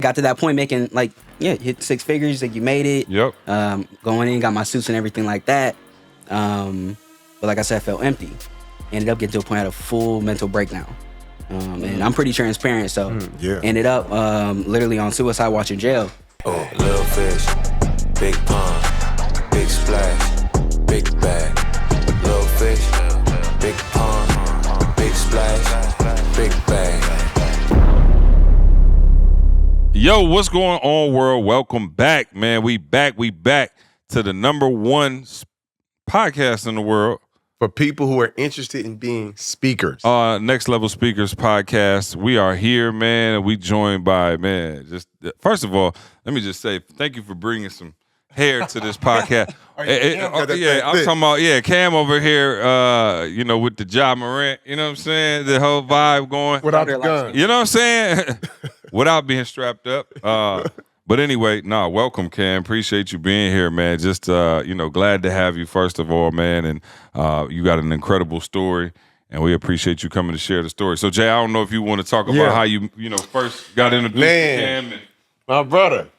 Got to that point making hit six figures, like you made it. Yep. Going in, got my suits and everything like that. But like I said, I felt empty. Ended up getting to a point I had a full mental breakdown. And I'm pretty transparent, so ended up literally on suicide watch in jail. Oh, little fish, big pond, big splash, big bag. Little fish, big pond, big splash, big bag. Yo, what's going on, world? Welcome back, man. We back to the number one podcast in the world. For people who are interested in being speakers. Next Level Speakers podcast. We are here, man, and we joined by, first of all, let me just say thank you for bringing some hair to this podcast. I'm talking about, Kam over here, with the Ja Morant, you know what I'm saying? The whole vibe going. Without the gun. You know what I'm saying? Without being strapped up. But anyway, welcome, Kam. Appreciate you being here, man. Just, glad to have you, first of all, man. And you got an incredible story, and we appreciate you coming to share the story. So, Jay, I don't know if you want to talk about how you first got introduced to Kam. My brother,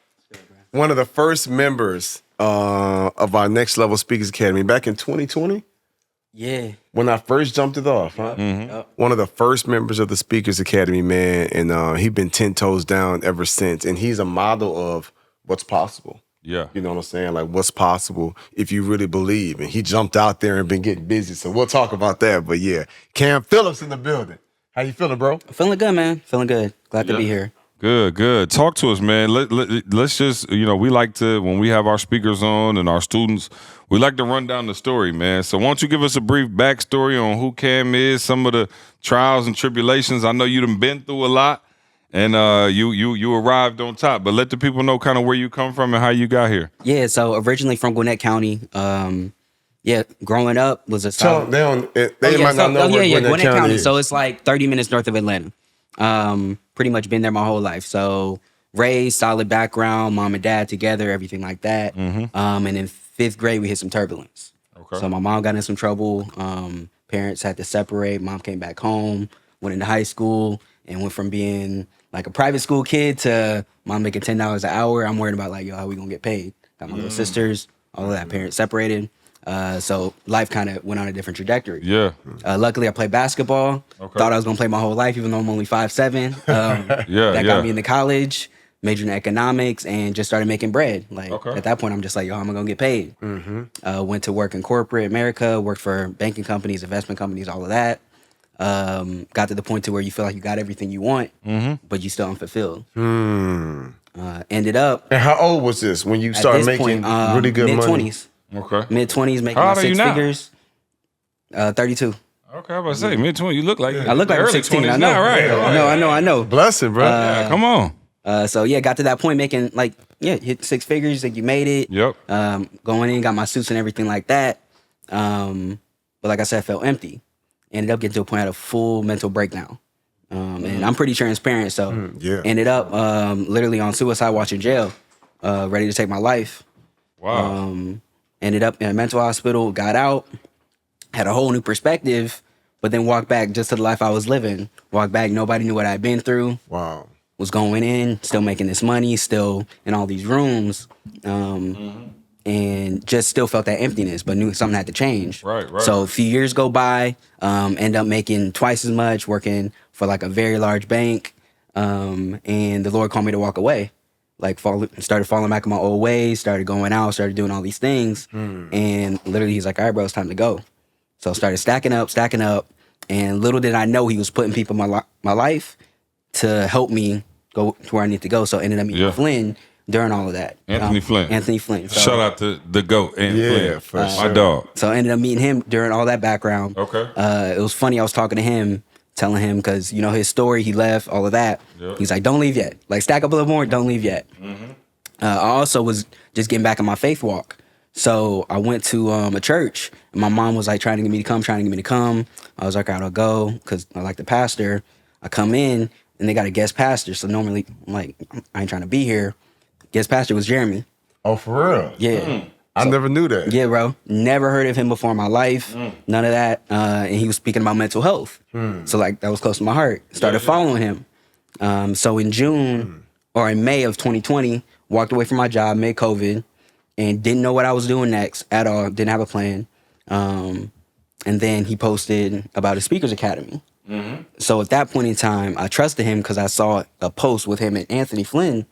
one of the first members of our Next Level Speakers Academy back in 2020. Yeah. When I first jumped it off, huh? Mm-hmm. One of the first members of the Speakers Academy, man, and he's been 10 toes down ever since. And he's a model of what's possible. Yeah. You know what I'm saying? Like, what's possible if you really believe. And he jumped out there and been getting busy. So we'll talk about that. But yeah, Kam Phillips in the building. How you feeling, bro? Feeling good, man. Feeling good. Glad to be here. Good. Talk to us, man. Let's just, we like to, when we have our speakers on and our students, we like to run down the story, man. So why don't you give us a brief backstory on who Kam is, some of the trials and tribulations. I know you done been through a lot, and you arrived on top, but let the people know kind of where you come from and how you got here. Yeah, so originally from Gwinnett County. Growing up was a Tell them, they might not know where Gwinnett County is. So it's like 30 minutes north of Atlanta. Pretty much been there my whole life. So raised, solid background, mom and dad together, everything like that. Mm-hmm. And in 5th grade, we hit some turbulence. Okay. So my mom got in some trouble. Parents had to separate. Mom came back home, went into high school, and went from being like a private school kid to mom making $10 an hour. I'm worried about how we gonna get paid. Got my little sisters, all of that. Parents separated. So life kind of went on a different trajectory. Yeah. Luckily, I played basketball. Okay. Thought I was going to play my whole life, even though I'm only 5'7". That got me into college, majored in economics, and just started making bread. At that point, I'm just like, how am I going to get paid? Mm-hmm. Went to work in corporate America, worked for banking companies, investment companies, all of that. Got to the point to where you feel like you got everything you want, but you still unfulfilled. Ended up. And how old was this when you started making really good money? Mid-20s. Okay. Mid-20s, making my 6 figures. 32. Okay, I was about to say, mid-20s, you look like I look like I'm 16. I know. Now, right? I know. Blessing, bro. Come on. Got to that point making hit 6 figures, like you made it. Yep. Going in, got my suits and everything like that. But like I said, I felt empty. Ended up getting to a point I had a full mental breakdown. And I'm pretty transparent, so ended up literally on suicide watch in jail, ready to take my life. Wow. Ended up in a mental hospital, got out, had a whole new perspective, but then walked back just to the life I was living. Walked back, nobody knew what I'd been through. Wow. Was going in, still making this money, still in all these rooms, and just still felt that emptiness, but knew something had to change. Right. So a few years go by, end up making twice as much, working for a very large bank, and the Lord called me to walk away. Started falling back in my old ways, started going out, started doing all these things. And literally he's like, all right, bro, it's time to go. So I started stacking up. And little did I know he was putting people in my life to help me go to where I need to go. So I ended up meeting Flynn during all of that. Anthony Flynn. So, shout out to the GOAT, Flynn. For sure. My dog. So I ended up meeting him during all that background. Okay. It was funny, I was talking to him, telling him, because his story, he left, all of that. Yep. He's like, don't leave yet. Stack up a little more, don't leave yet. Mm-hmm. I also was just getting back in my faith walk. So I went to a church, and my mom was trying to get me to come. I was like, all right, I'll go, because I like the pastor. I come in, and they got a guest pastor. So normally, I'm like, I ain't trying to be here. Guest pastor was Jeremy. Oh, for real? Yeah. I never knew that. Yeah, bro. Never heard of him before in my life. None of that. And he was speaking about mental health. So that was close to my heart. Started following him. So in June, in May of 2020, walked away from my job mid-COVID and didn't know what I was doing next at all. Didn't have a plan. And then he posted about a speakers academy. So at that point in time, I trusted him because I saw a post with him and Anthony Flynn.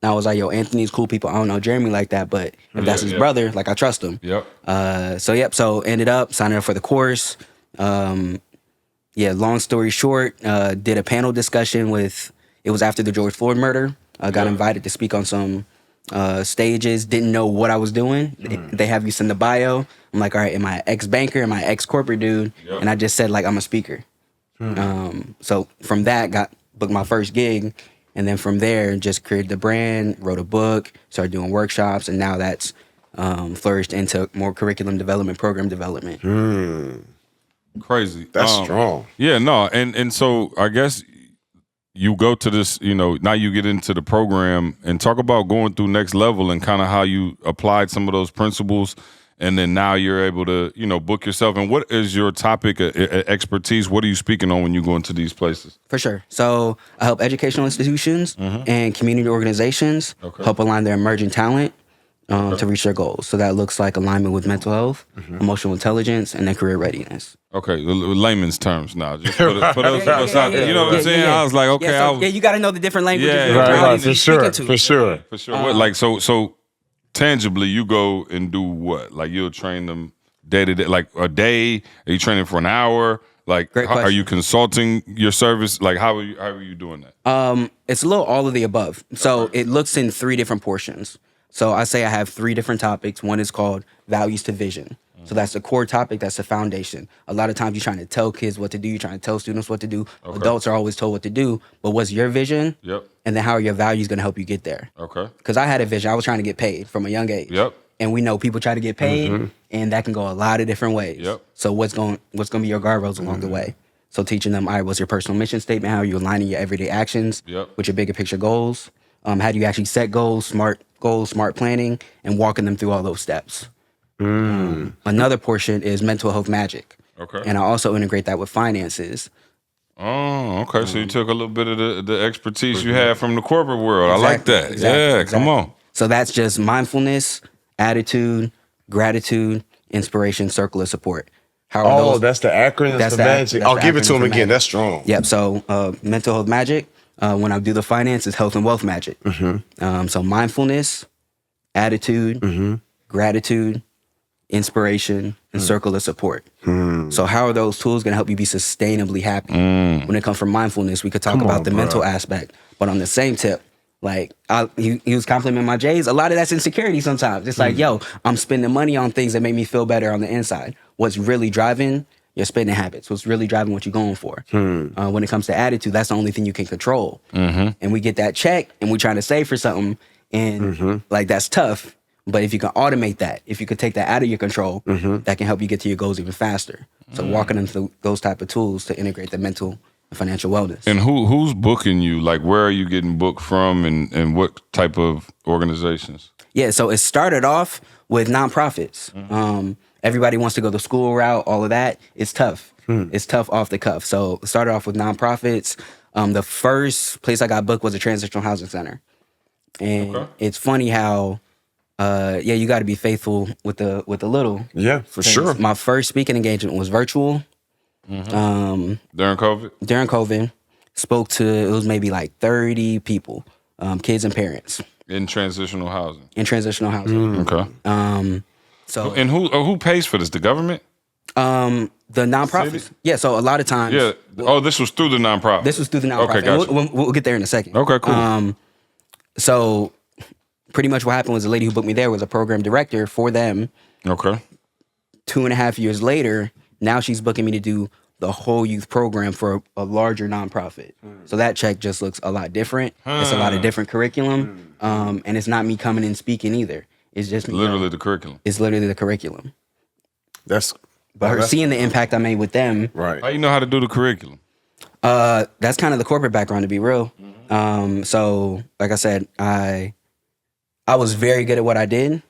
And I was like, yo, Anthony's cool people. I don't know Jeremy like that, but if that's his brother, like I trust him. So ended up signing up for the course. Long story short, did a panel discussion it was after the George Floyd murder. I got invited to speak on some stages, didn't know what I was doing. They have you send the bio. I'm like, all right, am I an ex-banker? Am I an ex-corporate dude? And I just said, like, I'm a speaker. So from that, booked my first gig. And then from there, just created the brand, wrote a book, started doing workshops. And now that's flourished into more curriculum development, program development. Crazy. That's strong. Yeah, no. And so I guess you go to this, now you get into the program and talk about going through next level and kind of how you applied some of those principles. And then now you're able to, book yourself. And what is your topic expertise? What are you speaking on when you go into these places? For sure. So I help educational institutions and community organizations help align their emerging talent to reach their goals. So that looks like alignment with mental health, emotional intelligence, and then career readiness. Okay, layman's terms now. Just for those of us out there, you know what I'm saying? I was like, okay. You got to know the different languages. Right, for sure. So tangibly, you go and do what? Like you'll train them day to day, like a day? Are you training for an hour? Like, are you consulting your service? Like, how are you doing that? It's a little all of the above. So it looks in 3 different portions. So I say I have 3 different topics. One is called values to vision. So that's the core topic. That's the foundation. A lot of times you're trying to tell kids what to do. You're trying to tell students what to do. Adults are always told what to do. But what's your vision? And then how are your values going to help you get there? Because I had a vision. I was trying to get paid from a young age. And we know people try to get paid, and that can go a lot of different ways. So what's going to be your guardrails along the way? So teaching them, all right, what's your personal mission statement? How are you aligning your everyday actions with your bigger picture goals? How do you actually set goals, smart planning, and walking them through all those steps. Another portion is mental health magic. And I also integrate that with finances. Oh, okay. So you took a little bit of the expertise you had from the corporate world. I like that. Exactly. Come on. So that's just mindfulness, attitude, gratitude, inspiration, circle of support. How are those? That's the acronym. That's the magic. I'll give it to him again. That's strong. Yep. So mental health magic. When I do the finance, it's health and wealth magic. So mindfulness, attitude, gratitude, inspiration, and circle of support. So how are those tools going to help you be sustainably happy? When it comes from mindfulness, we could talk about the mental aspect. But on the same tip, like he was complimenting my J's. A lot of that's insecurity sometimes. It's like, yo, I'm spending money on things that make me feel better on the inside. What's really driving your spending habits? What's really driving what you're going for? When it comes to attitude, that's the only thing you can control. And we get that check and we're trying to save for something. And like, that's tough. But if you can automate that, if you could take that out of your control, that can help you get to your goals even faster. So walking into those type of tools to integrate the mental and financial wellness. And who's booking you? Like, where are you getting booked from, and what type of organizations? Yeah, so it started off with nonprofits. Everybody wants to go the school route, all of that. It's tough. It's tough off the cuff. So it started off with nonprofits. The first place I got booked was a transitional housing center. And it's funny how you got to be faithful with the little. Yeah, for sure. My first speaking engagement was virtual. During COVID? During COVID. Spoke to, it was maybe like 30 people, kids and parents. In transitional housing? In transitional housing. Okay. So and who pays for this? The government? The nonprofits. City? Yeah, so a lot of times. Yeah. This was through the nonprofit. This was through the nonprofit. Okay, gotcha. We'll get there in a second. Okay, cool. So pretty much what happened was the lady who booked me there was a program director for them. Okay. 2.5 years later, now she's booking me to do the whole youth program for a larger nonprofit. So that check just looks a lot different. It's a lot of different curriculum. And it's not me coming and speaking either. It's just me. Literally the curriculum. It's literally the curriculum. That's seeing the impact I made with them. right. How you know how to do the curriculum? That's kind of the corporate background, to be real. So like I said, I was very good at what I did.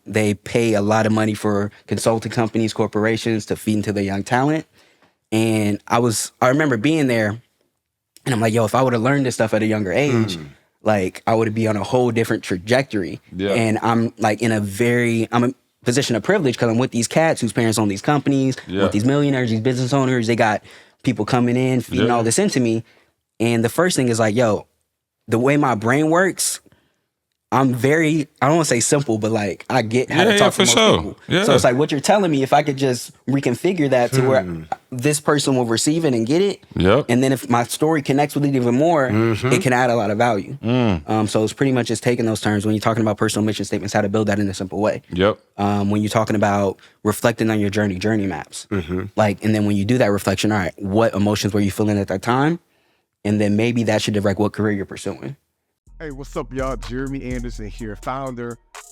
They pay a lot of money for consulting companies, corporations to feed into their young talent. And I remember being there and I'm like, yo, if I would have learned this stuff at a younger age, like I would be on a whole different trajectory. Yeah. And I'm like I'm a position of privilege because I'm with these cats whose parents own these companies, with these millionaires, these business owners. They got people coming in, feeding all this into me. And the first thing is like, yo, the way my brain works, I'm I don't want to say simple, but like I get how to talk to most people. Yeah. So it's like what you're telling me, if I could just reconfigure that to where this person will receive it and get it. Yep. And then if my story connects with it even more, it can add a lot of value. So it's pretty much just taking those terms when you're talking about personal mission statements, how to build that in a simple way. Yep. When you're talking about reflecting on your journey maps. Like, and then when you do that reflection, all right, what emotions were you feeling at that time? And then maybe that should direct what career you're pursuing. Hey, what's up, y'all? Jeremy Anderson here, founder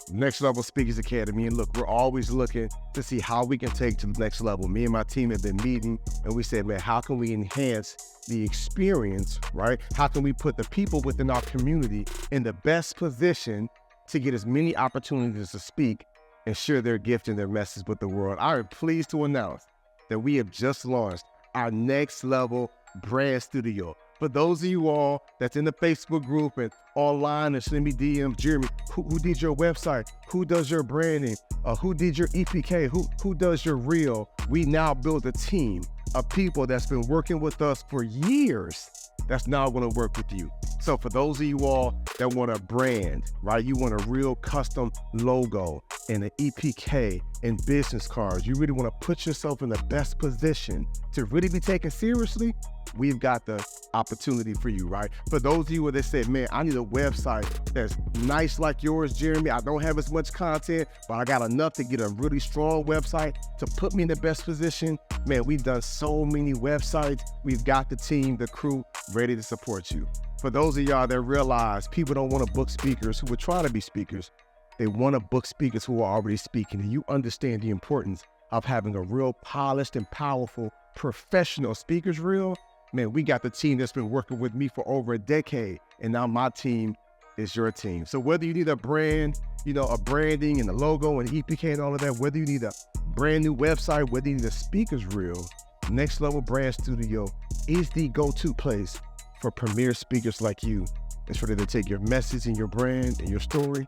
of Next Level Speakers Academy. And look, we're always looking to see how we can take to the next level. Me and my team have been meeting, and we said, man, how can we enhance the experience, right? How can we put the people within our community in the best position to get as many opportunities to speak and share their gift and their message with the world? I am pleased to announce that we have just launched our Next Level brand studio. For those of you all that's in the Facebook group and online and send me DMs, Jeremy, who did your website? Who does your branding? Who did your EPK? Who does your reel? We now build a team of people that's been working with us for years that's now going to work with you. So for those of you all that want a brand, right? You want a real custom logo and an EPK and business cards. You really want to put yourself in the best position to really be taken seriously. We've got the opportunity for you, right? For those of you that said, man, I need a website that's nice like yours, Jeremy. I don't have as much content, but I got enough to get a really strong website to put me in the best position. Man, we've done so many websites. We've got the team, the crew ready to support you. For those of y'all that realize people don't want to book speakers who are trying to be speakers, they want to book speakers who are already speaking, and you understand the importance of having a real polished and powerful professional speakers reel. Man, we got the team that's been working with me for over a decade, and now my team is your team. So whether you need a brand, a branding and a logo and EPK and all of that, whether you need a brand new website, whether you need a speakers reel, Next Level Brand Studio is the go-to place for premier speakers like you. It's ready to take your message and your brand and your story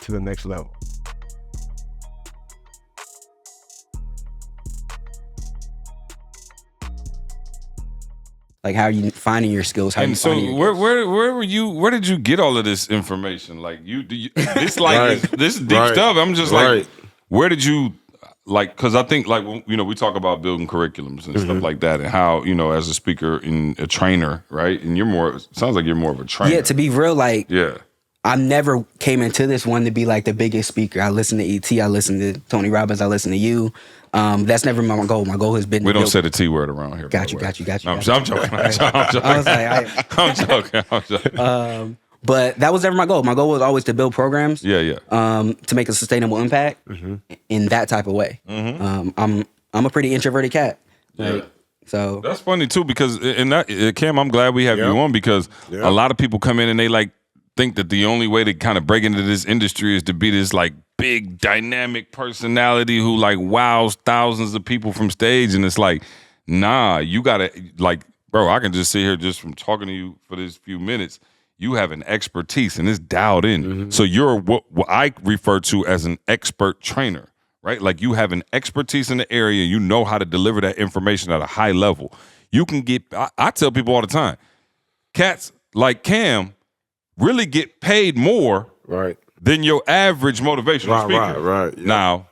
to the next level. Like, how are you finding your skills? How are you And so finding your where gifts? were you? Where did you get all of this information? Like this Right. this is deep Right. stuff. I'm just Right. like, where did you because I think we talk about building curriculums and stuff like that, and how as a speaker and a trainer, right? And sounds like you're more of a trainer. Yeah, to be real, like Yeah. I never came into this one to be like the biggest speaker. I listen to E.T., I listen to Tony Robbins, I listen to you. That's never my goal. My goal has been We to don't build- say the T word around here. Got by you, the way. got you, got you, No, got you. I'm joking. I'm joking. I was like, I'm joking. I'm joking. but that was never my goal. My goal was always to build programs. Yeah. To make a sustainable impact in that type of way. I'm a pretty introverted cat. Yeah. So That's funny too, because Kam, I'm glad we have you on, because a lot of people come in and they think that the only way to kind of break into this industry is to be this big dynamic personality who wows thousands of people from stage, and it's like, nah, you gotta bro, I can just sit here just from talking to you for this few minutes. You have an expertise and it's dialed in. So you're what I refer to as an expert trainer, right? Like you have an expertise in the area. You know how to deliver that information at a high level. You can get, I tell people all the time, cats like Kam really get paid more than your average motivational speaker. Right. Yeah. Now,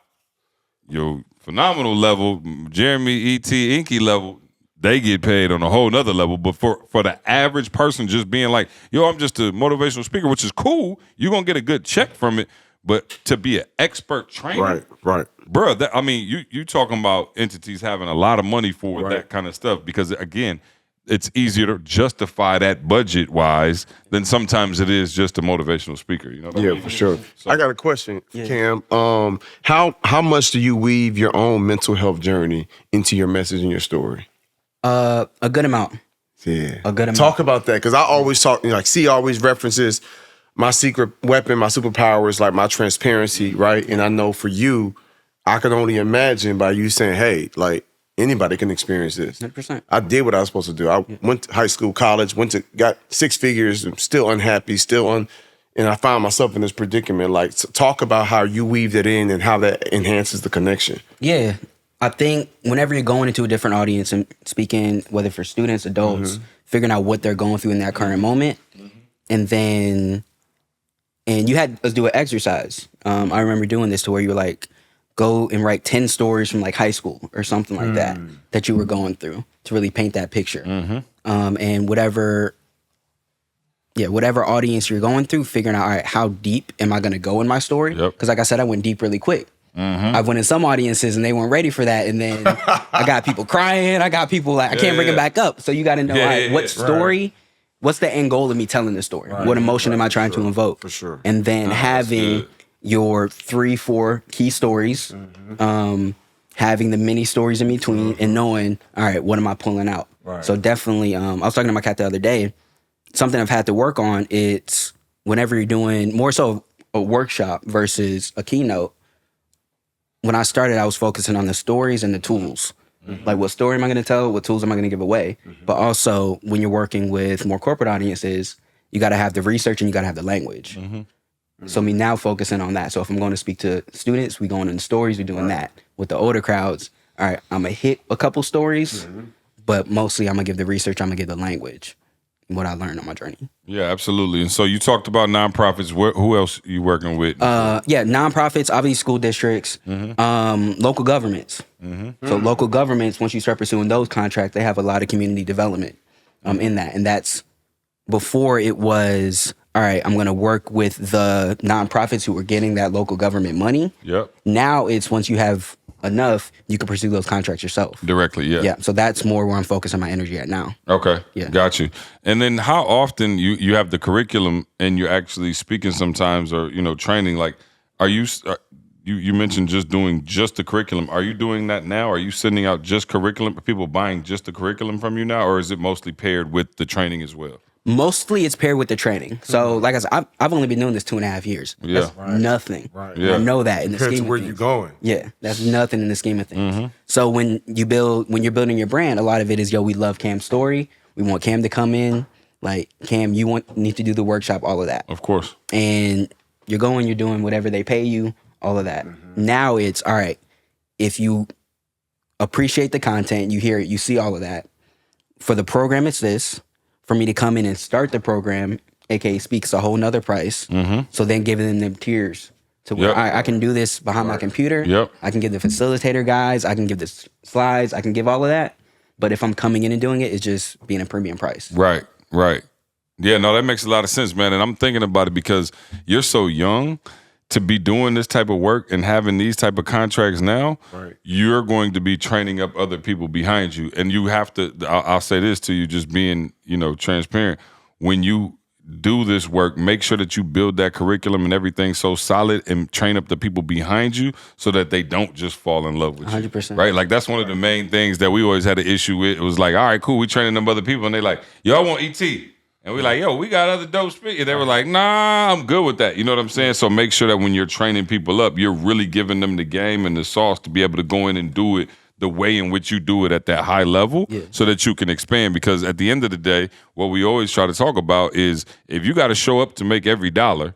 your phenomenal level, Jeremy, E.T., Inky level, they get paid on a whole nother level. But for the average person just being like, yo, I'm just a motivational speaker, which is cool. You're going to get a good check from it. But to be an expert trainer, Right. bro, you talking about entities having a lot of money for that kind of stuff, because, again, it's easier to justify that budget-wise than sometimes it is just a motivational speaker. You know what I mean? For sure. So, I got a question, Kam. How much do you weave your own mental health journey into your message and your story? a good amount. Yeah. A good amount. Talk about that, because I always talk, C always references my secret weapon, my superpower is my transparency, right? And I know for you, I can only imagine by you saying, hey, Anybody can experience this. 100%. I did what I was supposed to do. I went to high school, college, got 6 figures, and still unhappy, and I found myself in this predicament. Like, talk about how you weave that in and how that enhances the connection. Yeah. I think whenever you're going into a different audience and speaking, whether for students, adults, figuring out what they're going through in that current moment, and you had us do an exercise. I remember doing this to where you were like, go and write 10 stories from like high school or something like that you were going through to really paint that picture. And whatever audience you're going through, figuring out, all right, how deep am I going to go in my story? Because like I said, I went deep really quick. I went in some audiences and they weren't ready for that. And then I got people crying. I got people like, I can't bring them back up. So you got to know, all right, what story, what's the end goal of me telling this story? What emotion am I trying to invoke? For sure. And then having your 3-4 key stories, having the mini stories in between, and knowing, all right, what am I pulling out? So definitely, I was talking to my cat the other day, something I've had to work on, it's whenever you're doing more so a workshop versus a keynote. When I started, I was focusing on the stories and the tools. Like, what story am I going to tell? What tools am I going to give away? But also, when you're working with more corporate audiences, you got to have the research and you got to have the language. So me now focusing on that. So if I'm going to speak to students, we going into stories, we're doing that. With the older crowds, all right, I'm going to hit a couple stories, but mostly I'm going to give the research, I'm going to give the language, what I learned on my journey. Yeah, absolutely. And so you talked about nonprofits. Who else are you working with? Nonprofits, obviously school districts, local governments. So local governments, once you start pursuing those contracts, they have a lot of community development in that. And that's before it was, all right, I'm going to work with the nonprofits who are getting that local government money. Now it's once you have enough, you can pursue those contracts yourself. Directly, Yeah, so that's more where I'm focusing my energy at now. Okay, Yeah. Got you. And then how often you have the curriculum and you're actually speaking sometimes or, training, like, are you mentioned just doing just the curriculum. Are you doing that now? Are you sending out just curriculum? Are people buying just the curriculum from you now? Or is it mostly paired with the training as well? Mostly it's paired with the training. So like I said, I've only been doing this 2.5 years. Yeah. That's nothing. Yeah. I know that in the Compared scheme to of where things. you're going. Yeah, that's nothing in the scheme of things. So when you're building your brand, a lot of it is, we love Kam's story. We want Kam to come in. Like, Kam, need to do the workshop, all of that. Of course. And you're doing whatever they pay you, all of that. Now it's, all right, if you appreciate the content, you hear it, you see all of that. For the program, it's this. For me to come in and start the program, aka speaks a whole nother price. So then giving them tiers to where I can do this behind my computer. I can give the facilitator guys, I can give the slides, I can give all of that. But if I'm coming in and doing it, it's just being a premium price. Right. Yeah, no, that makes a lot of sense, man. And I'm thinking about it because you're so young to be doing this type of work and having these type of contracts now. You're going to be training up other people behind you. And you have to, I'll say this to you, just being, transparent. When you do this work, make sure that you build that curriculum and everything so solid and train up the people behind you so that they don't just fall in love with you. 100%. Right? Like, that's one of the main things that we always had an issue with. It was like, all right, cool, we training them other people. And they like, y'all want ET? And we're like, we got other dope speakers. They were like, nah, I'm good with that. You know what I'm saying? So make sure that when you're training people up, you're really giving them the game and the sauce to be able to go in and do it the way in which you do it at that high level so that you can expand. Because at the end of the day, what we always try to talk about is if you got to show up to make every dollar,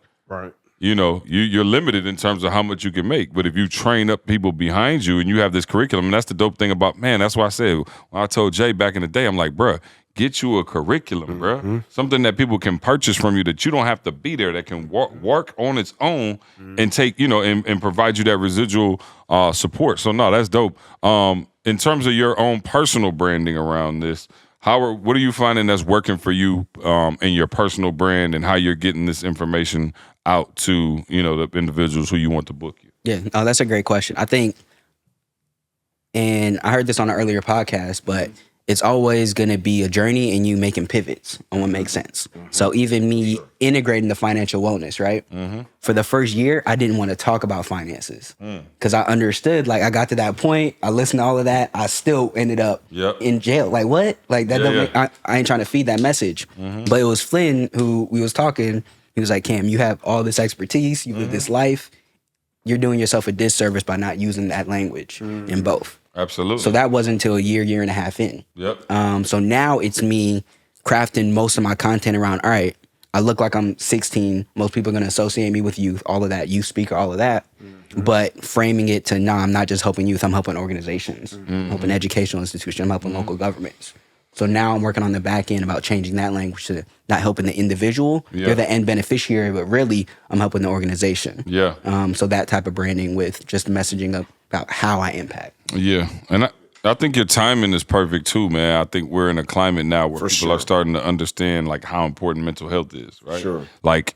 you're limited in terms of how much you can make. But if you train up people behind you and you have this curriculum, and that's the dope thing about, man, that's why I said, when I told Jay back in the day, I'm like, bruh, get you a curriculum, bro. Something that people can purchase from you that you don't have to be there, that can work on its own and take, and provide you that residual support. So no, that's dope. In terms of your own personal branding around this, what are you finding that's working for you in your personal brand and how you're getting this information out to, the individuals who you want to book you? Yeah, that's a great question. I think, and I heard this on an earlier podcast, but it's always going to be a journey and you making pivots on what makes sense. So even me integrating the financial wellness, right? For the first year, I didn't want to talk about finances because I understood, like, I got to that point, I listened to all of that, I still ended up in jail. Like, what? Like, that don't make, I ain't trying to feed that message. But it was Flynn who we was talking. He was like, Kam, you have all this expertise, you live this life. You're doing yourself a disservice by not using that language in both. Absolutely. So that wasn't until a year and a half in. Yep. So now it's me crafting most of my content around, all right, I look like I'm 16. Most people are going to associate me with youth, all of that, youth speaker, all of that. But framing it to, nah, I'm not just helping youth, I'm helping organizations, I'm helping educational institutions, I'm helping local governments. So now I'm working on the back end about changing that language to not helping the individual. Yeah. They're the end beneficiary, but really I'm helping the organization. Yeah. So that type of branding with just messaging about how I impact. Yeah. And I think your timing is perfect too, man. I think we're in a climate now where people are starting to understand like how important mental health is, right? Sure. Like,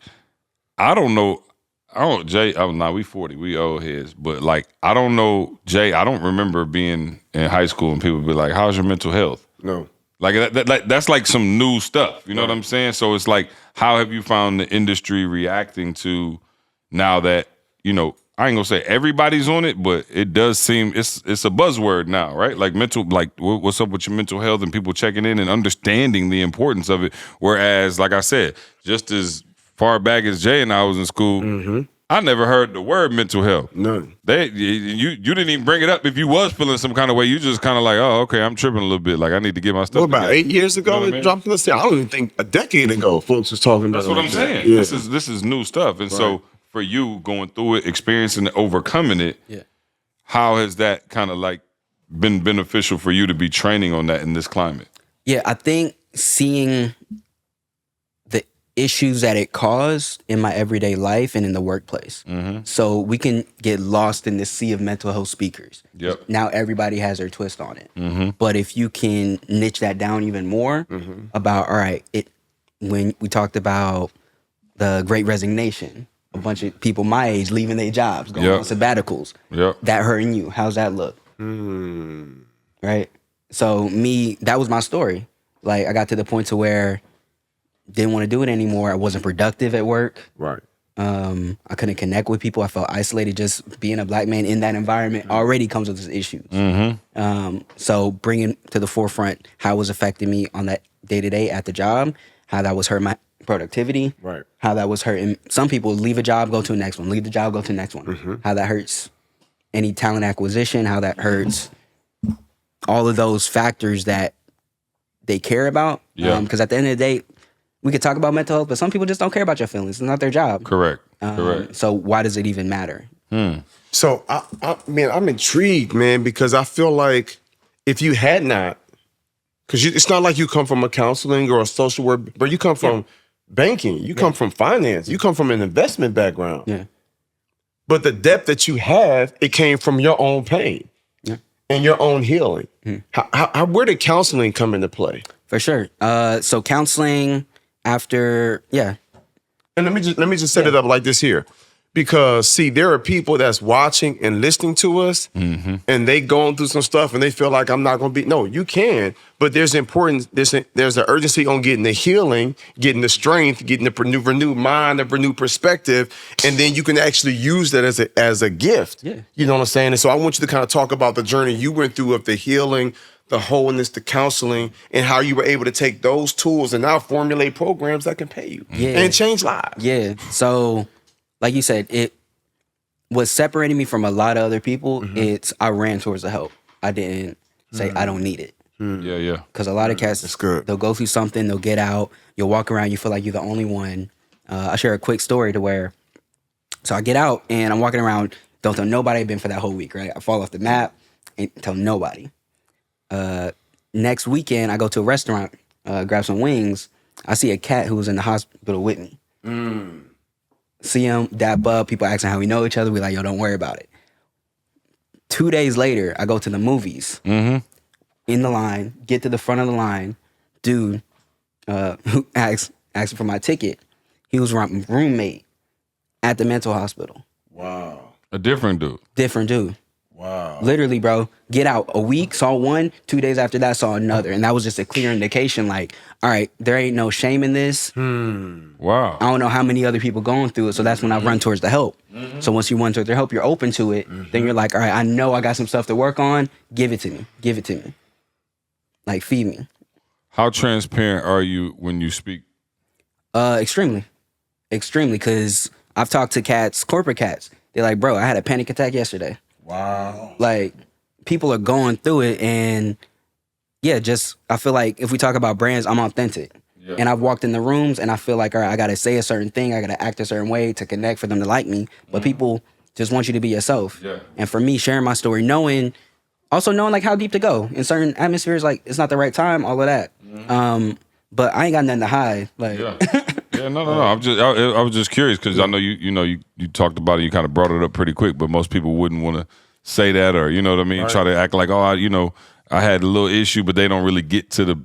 Jay, we 40, we old heads, but like, I don't know, Jay, I don't remember being in high school and people be like, how's your mental health? No. Like that's like some new stuff, you know what I'm saying? So it's like, how have you found the industry reacting to now that, you know, I ain't gonna say everybody's on it, but it does seem it's a buzzword now, right? Like what's up with your mental health and people checking in and understanding the importance of it. Whereas, like I said, just as far back as Jay and I was in school, I never heard the word mental health. None. You didn't even bring it up if you was feeling some kind of way. You just kind of like, oh, okay, I'm tripping a little bit. Like I need to get my stuff. What about together. 8 years ago? You know what I It mean? dropped in the state. I don't even think a decade ago folks was talking about. That's what I'm saying. Yeah. This is new stuff, and so for you going through it, experiencing it, overcoming it, how has that kind of like been beneficial for you to be training on that in this climate? Yeah, I think seeing the issues that it caused in my everyday life and in the workplace. So we can get lost in the sea of mental health speakers. Yep. Now everybody has their twist on it. But if you can niche that down even more about, all right, when we talked about the Great Resignation, a bunch of people my age leaving their jobs, going on sabbaticals. Yep. That hurting you. How's that look? Right? So that was my story. Like I got to the point to where didn't want to do it anymore. I wasn't productive at work. Right. I couldn't connect with people. I felt isolated. Just being a black man in that environment already comes with its issues. So bringing to the forefront how it was affecting me on that day-to-day at the job, how that was hurting my productivity, Right. how that was hurting. Some people leave a job, go to the next one, leave the job, go to the next one. How that hurts any talent acquisition, how that hurts all of those factors that they care about. Yeah. Because at the end of the day, we could talk about mental health, but some people just don't care about your feelings. It's not their job. Correct. Correct. So why does it even matter? So I'm intrigued, man, because I feel like if you had not, because it's not like you come from a counseling or a social work, but you come from banking, you come from finance, you come from an investment background. Yeah. But the depth that you have, it came from your own pain and your own healing. Where did counseling come into play? For sure. So counseling after, And let me just set it up like this here. Because see, there are people that's watching and listening to us and they going through some stuff and they feel like I'm not gonna be. No, you can, but there's an urgency on getting the healing, getting the strength, getting the renewed mind, the renewed perspective, and then you can actually use that as a gift. Yeah. You know what I'm saying? And so I want you to kind of talk about the journey you went through of the healing, the wholeness, the counseling, and how you were able to take those tools and now formulate programs that can pay you and change lives. Yeah. So like you said, it was separating me from a lot of other people. I ran towards the help. I didn't say I don't need it. Yeah. Because a lot of cats, That's good. they'll go through something, they'll get out, you'll walk around, you feel like you're the only one. I'll share a quick story to where, so I get out and I'm walking around, don't tell nobody I've been for that whole week, right? I fall off the map and tell nobody. Next weekend, I go to a restaurant, grab some wings. I see a cat who was in the hospital with me. See him, dap up, people asking how we know each other. We like, yo, don't worry about it. 2 days later, I go to the movies. In the line, get to the front of the line. Dude, who asked for my ticket, he was my roommate at the mental hospital. Wow. A different dude. Different dude. Wow. Literally, bro, get out. A week, saw one. 2 days after that, saw another. And that was just a clear indication like, all right, there ain't no shame in this. Wow. I don't know how many other people going through it. So that's when I run towards the help. So once you run towards the help, you're open to it. Then you're like, all right, I know I got some stuff to work on. Give it to me. Give it to me. Like, feed me. How transparent are you when you speak? Extremely. Because I've talked to cats, corporate cats. They're like, bro, I had a panic attack yesterday. Wow. Like, people are going through it, and yeah, just I feel like if we talk about brands, I'm authentic. Yeah. And I've walked in the rooms and I feel like, all right, I got to say a certain thing. I got to act a certain way to connect for them to like me. But people just want you to be yourself. Yeah. And for me, sharing my story, knowing like how deep to go in certain atmospheres, like it's not the right time, all of that. But I ain't got nothing to hide. Like, yeah, no. I was just curious because I know you talked about it. You kind of brought it up pretty quick, but most people wouldn't want to say that, or you know what I mean, right. Try to act like, I had a little issue, but they don't really get to the,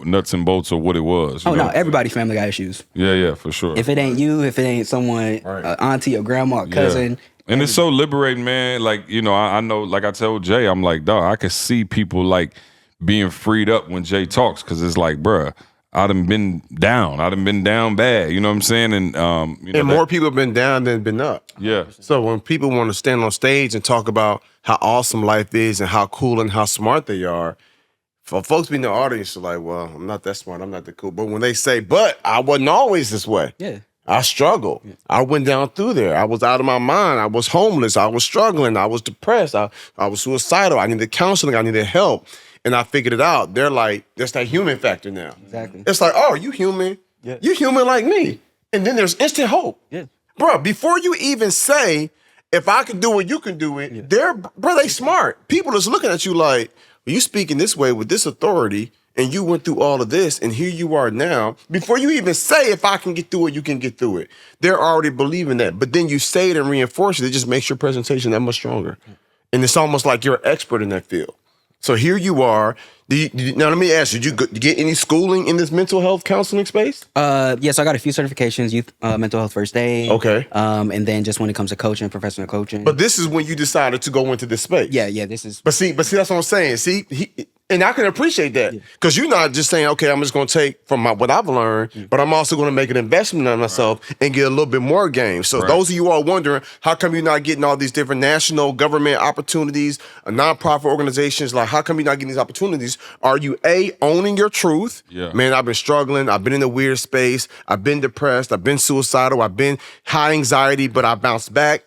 nuts and bolts of what it was. No, everybody's family got issues. Yeah, for sure. If it ain't you, if it ain't someone, auntie or grandma or cousin. And it's so liberating, man. Like, I know, like I told Jay, I'm like, dog, I could see people like being freed up when Jay talks because it's like, bruh, I done been down. I done been down bad. You know what I'm saying? And more people have been down than been up. Yeah. So when people want to stand on stage and talk about how awesome life is and how cool and how smart they are, for folks in the audience are like, well, I'm not that smart. I'm not that cool. But when they say, but I wasn't always this way. Yeah. I struggled. Yeah. I went down through there. I was out of my mind. I was homeless. I was struggling. I was depressed. I was suicidal. I needed counseling. I needed help. And I figured it out. They're like, there's that human factor now. Exactly. It's like, oh, you human. Yeah. You human like me. And then there's instant hope. Yeah. Bro, before you even say, if I can do it, you can do it, they smart. People just looking at you like, well, you speaking this way with this authority, and you went through all of this, and here you are now. Before you even say, if I can get through it, you can get through it. They're already believing that. But then you say it and reinforce it. It just makes your presentation that much stronger. And it's almost like you're an expert in that field. So here you are. Now let me ask you, did you get any schooling in this mental health counseling space? Yes, I got a few certifications, youth mental health first aid. Okay. And then just when it comes to coaching, professional coaching. But this is when you decided to go into this space. Yeah, this is. But see, that's what I'm saying. See, and I can appreciate that because you're not just saying, okay, I'm just going to take from what I've learned, but I'm also going to make an investment in myself and get a little bit more game. So those of you all wondering, how come you're not getting all these different national government opportunities, nonprofit organizations, like how come you're not getting these opportunities? Are you owning your truth? Yeah. Man, I've been struggling. I've been in a weird space. I've been depressed. I've been suicidal. I've been high anxiety, but I bounced back.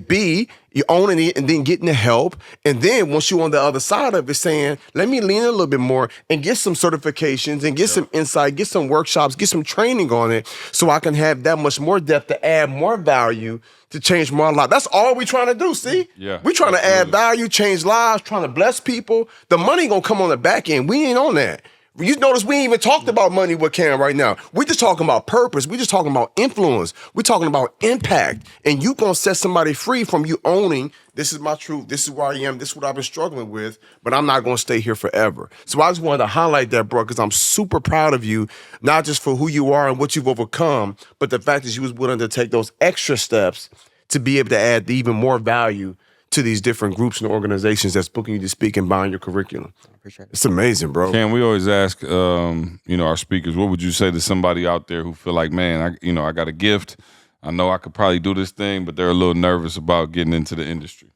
B, you owning it and then getting the help. And then once you're on the other side of it saying, let me lean in a little bit more and get some certifications and get some insight, get some workshops, get some training on it so I can have that much more depth to add more value to change more lives. That's all we're trying to do, see? Yeah. We're trying to add value, change lives, trying to bless people. The money gonna come on the back end. We ain't on that. You notice we ain't even talked about money with Kam right now. We're just talking about purpose. We're just talking about influence. We're talking about impact. And you gonna set somebody free from you owning, this is my truth, this is where I am, this is what I've been struggling with, but I'm not gonna stay here forever. So I just wanted to highlight that, bro, because I'm super proud of you, not just for who you are and what you've overcome, but the fact that you was willing to take those extra steps to be able to add even more value to these different groups and organizations that's booking you to speak and buying your curriculum. I appreciate it. It's amazing, bro. Kam, we always ask, our speakers, what would you say to somebody out there who feel like, man, I got a gift. I know I could probably do this thing, but they're a little nervous about getting into the industry.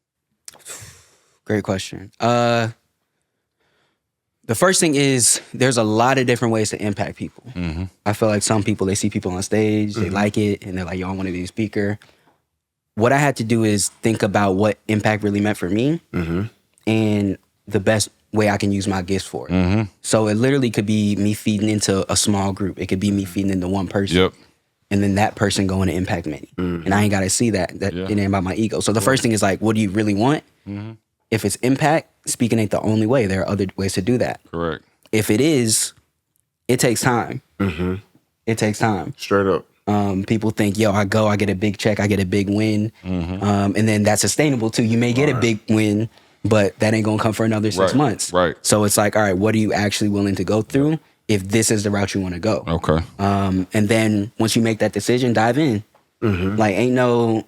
Great question. The first thing is there's a lot of different ways to impact people. Mm-hmm. I feel like some people, they see people on stage, they like it, and they're like, yo, I want to be a speaker. What I had to do is think about what impact really meant for me and the best way I can use my gifts for it. Mm-hmm. So it literally could be me feeding into a small group. It could be me feeding into one person. Yep. And then that person going to impact many. Mm-hmm. And I ain't got to see that. It ain't about my ego. So the first thing is like, what do you really want? Mm-hmm. If it's impact, speaking ain't the only way. There are other ways to do that. Correct. If it is, it takes time. Mm-hmm. It takes time. Straight up. People think, yo, I get a big check, I get a big win. Mm-hmm. And then that's sustainable too. You may get a big win, but that ain't gonna come for another 6 months. Right. So it's like, all right, what are you actually willing to go through if this is the route you want to go? Okay. And then once you make that decision, dive in. Mm-hmm. Like ain't no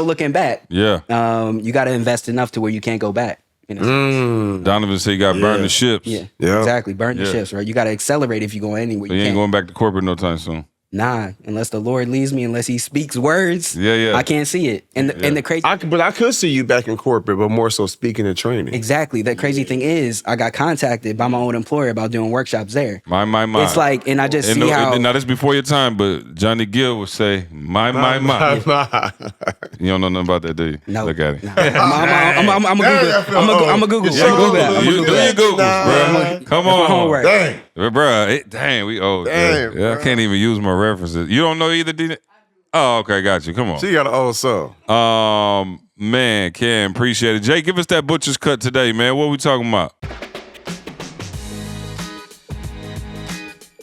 looking back. Yeah. You gotta invest enough to where you can't go back. Donovan said you got to burn the ships. Yeah, exactly. Burn the ships, right? You got to accelerate if you're going anywhere. So you ain't going back to corporate no time soon. Nah, unless the Lord leads me, unless He speaks words. Yeah. I can't see it. And the crazy, but I could see you back in corporate, but more so speaking and training. Exactly. The crazy thing is, I got contacted by my old employer about doing workshops there. My. It's like, and I just see how. Now that's before your time, but Johnny Gill would say, my. You don't know nothing about that, do you? No. Look at it. No. I'm a Google. Yeah, Google. You do your Googles, bro. Come on. Homework. Dang. Bro, dang, we old. Damn, Yeah, I can't even use my references. You don't know either, D? Oh, okay, got you. Come on. She got an old soul. Man, Kam, appreciate it. Jay, give us that butcher's cut today, man. What we talking about?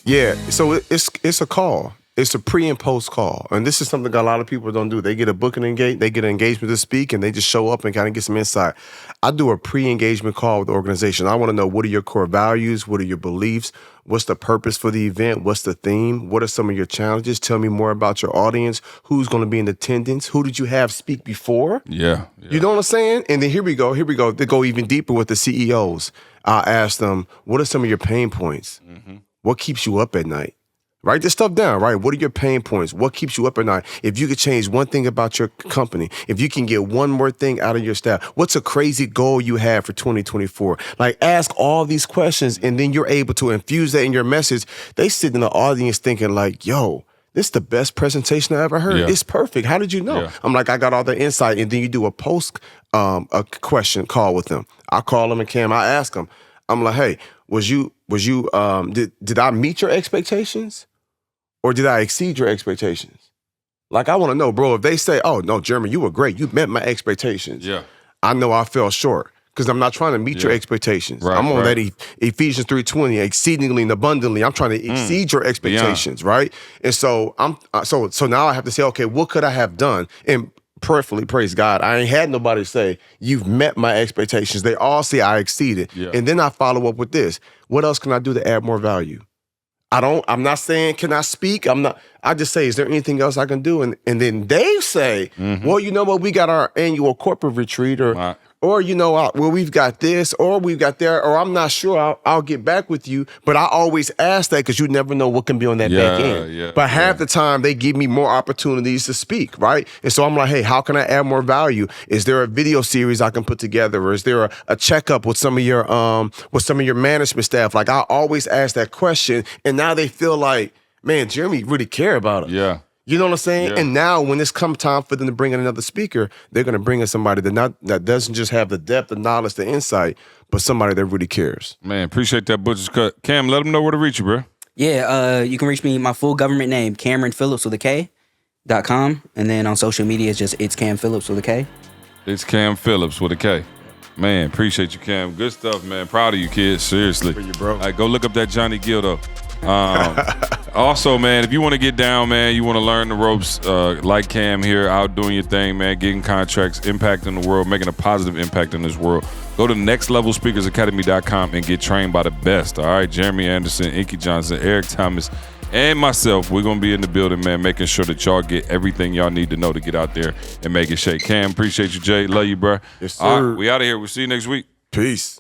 Yeah, so it's a call. It's a pre and post call, and this is something a lot of people don't do. They get a booking they get an engagement to speak, and they just show up and kind of get some insight. I do a pre-engagement call with the organization. I want to know, what are your core values? What are your beliefs? What's the purpose for the event? What's the theme? What are some of your challenges? Tell me more about your audience. Who's going to be in attendance? Who did you have speak before? Yeah. You know what I'm saying? And then here we go. They go even deeper with the CEOs. I ask them, what are some of your pain points? Mm-hmm. What keeps you up at night? Write this stuff down, right? What are your pain points? What keeps you up at night? If you could change one thing about your company, if you can get one more thing out of your staff, what's a crazy goal you have for 2024? Like, ask all these questions, and then you're able to infuse that in your message. They sit in the audience thinking like, yo, this is the best presentation I ever heard. Yeah. It's perfect. How did you know? Yeah. I'm like, I got all the insight. And then you do a post a question call with them. I call them and Kam, I ask them, I'm like, hey, did I meet your expectations? Or did I exceed your expectations? Like, I want to know, bro, if they say, oh, no, Jeremy, you were great. You met my expectations. Yeah. I know I fell short because I'm not trying to meet your expectations. Right, I'm on right. that Ephesians 3:20, exceedingly and abundantly. I'm trying to exceed your expectations, right? And so so now I have to say, okay, what could I have done? And prayerfully, praise God, I ain't had nobody say, you've met my expectations. They all say I exceeded. Yeah. And then I follow up with this. What else can I do to add more value? I'm not saying, can I speak? I just say, is there anything else I can do? And then they say, well, you know what? We got our annual corporate retreat or you know, well, we've got this or we've got there, or I'm not sure. I'll get back with you. But I always ask that because you never know what can be on that back end. But half the time they give me more opportunities to speak, right? And so I'm like, hey, how can I add more value? Is there a video series I can put together? Or is there a checkup with some of your management staff? Like, I always ask that question, and now they feel like, man, Jeremy really care about us. Yeah. You know what I'm saying? Yeah. And now when it's come time for them to bring in another speaker, they're going to bring in somebody that doesn't just have the depth, the knowledge, the insight, but somebody that really cares. Man, appreciate that butcher's cut. Kam, let them know where to reach you, bro. Yeah, you can reach me, my full government name, Cameron Phillips with a K.com. And then on social media, it's Kam Phillips with a K. It's Kam Phillips with a K. Man, appreciate you, Kam. Good stuff, man. Proud of you, kids. Seriously. For you, bro. All right, go look up that Johnny Gildo. Also, man, if you want to get down, man, you want to learn the ropes like Kam here, out doing your thing, man, getting contracts, impacting the world, making a positive impact in this world, go to nextlevelspeakersacademy.com and get trained by the best, all right? Jeremy Anderson, Inky Johnson, Eric Thomas, and myself, we're going to be in the building, man, making sure that y'all get everything y'all need to know to get out there and make it shake. Kam, appreciate you, Jay. Love you, bro. Yes, sir. All right, we out of here. We'll see you next week. Peace.